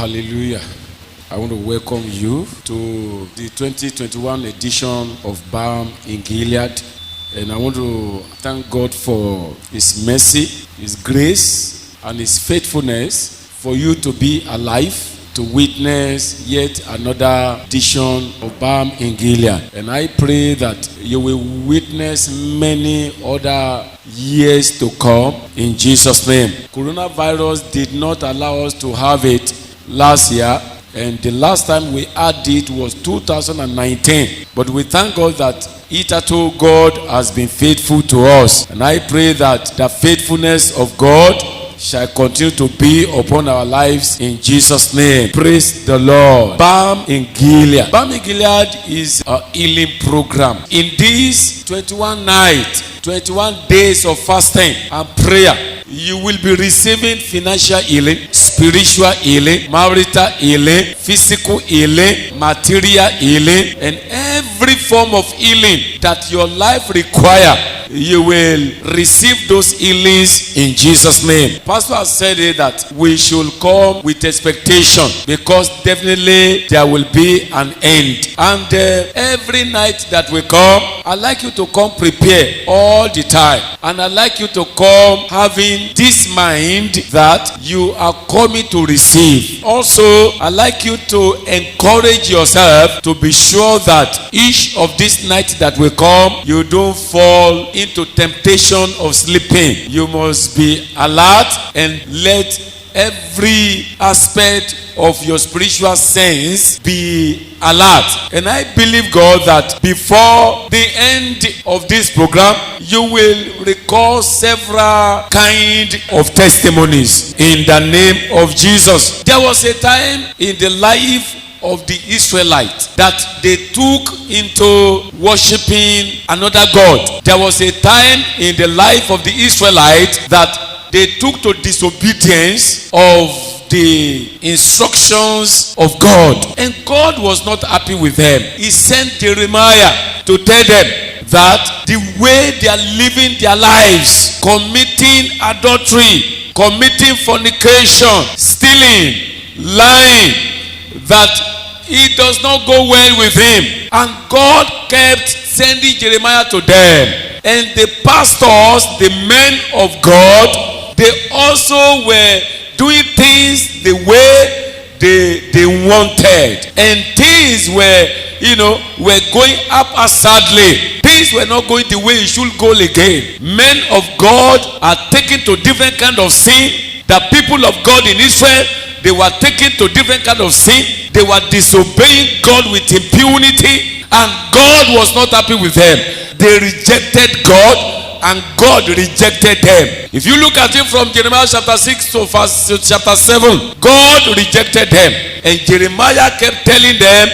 Hallelujah. I want to welcome you to the 2021 edition of Balm in Gilead. And I want to thank God for His mercy, His grace, and His faithfulness for you to be alive to witness yet another edition of Balm in Gilead. And I pray that you will witness many other years to come in Jesus' name. Coronavirus did not allow us to have it last year, and the last time we had it was 2019. But we thank God that hitherto God has been faithful to us. And I pray that the faithfulness of God shall continue to be upon our lives in Jesus' name. Praise the Lord. Balm in Gilead. Balm in Gilead is a healing program. In these 21 nights, 21 days of fasting and prayer, you will be receiving financial healing, spiritual healing, marital healing, physical healing, material healing, and every form of healing that your life requires. You will receive those healings in Jesus' name. Pastor has said it that we should come with expectation, because definitely there will be an end. And every night that we come, I'd like you to come prepare all the time. And I'd like you to come having this mind that you are coming to receive. Also, I'd like you to encourage yourself to be sure that each of these nights that will come, you don't fall into temptation of sleeping. You must be alert and let every aspect of your spiritual sense be alert. And I believe, God, that before the end of this program, you will recall several kind of testimonies in the name of Jesus. There was a time in the life of the Israelites that they took into worshiping another God. There was a time in the life of the Israelites that they took to disobedience of the instructions of God. And God was not happy with them. He sent Jeremiah to tell them that the way they are living their lives, committing adultery, committing fornication, stealing, lying, that it does not go well with him. And God kept sending Jeremiah to them. And the pastors, the men of God, they also were doing things the way they wanted. And things were going haphazardly. Things were not going the way it should go again. Men of God are taken to different kind of sin. The people of God in Israel, they were taken to different kind of sin. They were disobeying God with impunity, and God was not happy with them. They rejected God, and God rejected them. If you look at it from Jeremiah chapter 6 to chapter 7, God rejected them. And Jeremiah kept telling them,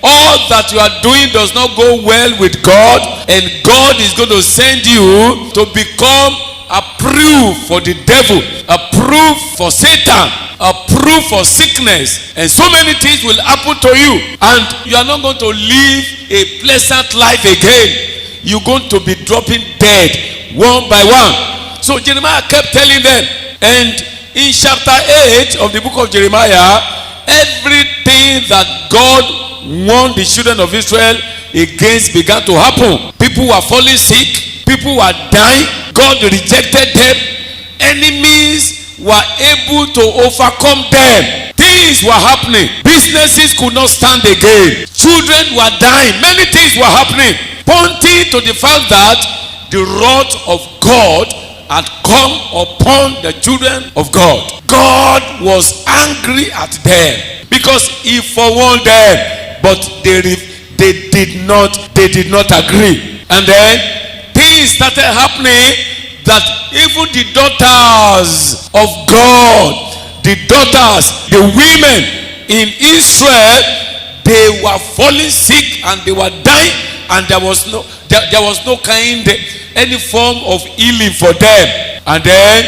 all that you are doing does not go well with God, and God is going to send you to become approved for the devil, approved for Satan, approved for sickness, and so many things will happen to you, and you are not going to live a pleasant life again. You're going to be dropping dead one by one. So Jeremiah kept telling them, and in chapter 8 of the book of Jeremiah, everything that God warned the children of Israel against began to happen. People were falling sick, people were dying. God rejected them. Enemies were able to overcome them. Things were happening. Businesses could not stand again. Children were dying. Many things were happening, pointing to the fact that the wrath of God had come upon the children of God. God was angry at them because He forewarned them, but they did not agree. And then things started happening that even the daughters of God, the women in Israel, they were falling sick and they were dying, and there was no any form of healing for them. And then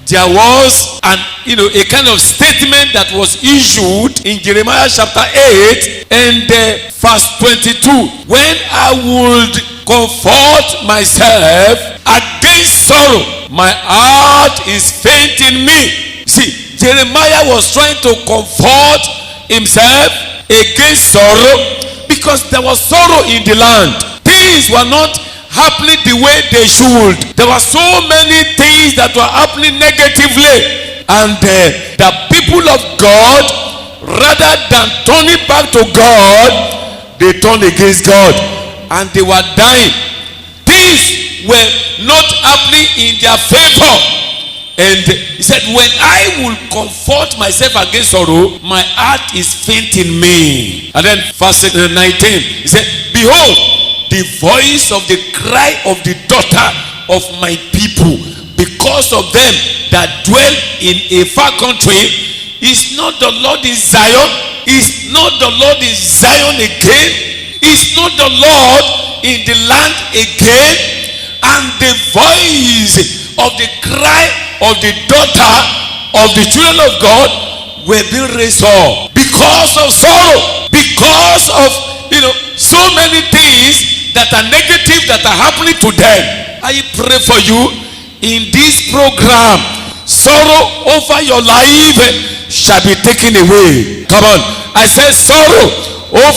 there was a kind of statement that was issued in Jeremiah chapter 8 and verse 22. When I would comfort myself against sorrow, my heart is faint in me. See, Jeremiah was trying to comfort himself against sorrow because there was sorrow in the land. Things were not happening the way they should. There were so many things that were happening negatively, and the people of God, rather than turning back to God, they turned against God, and they were dying. Things were not happening in their favor. And he said, when I will comfort myself against sorrow, my heart is faint in me. And then verse 19, he said, behold, the voice of the cry of the daughter of my people, because of them that dwell in a far country. Is not the Lord in Zion? Is not the Lord in Zion again? Is not the Lord in the land again? And the voice of the cry of the daughter of the children of God were being raised up because of sorrow, because of so many things that are negative that are happening to them. I pray for you in this program, sorrow over your life shall be taken away. Come on, I said sorrow over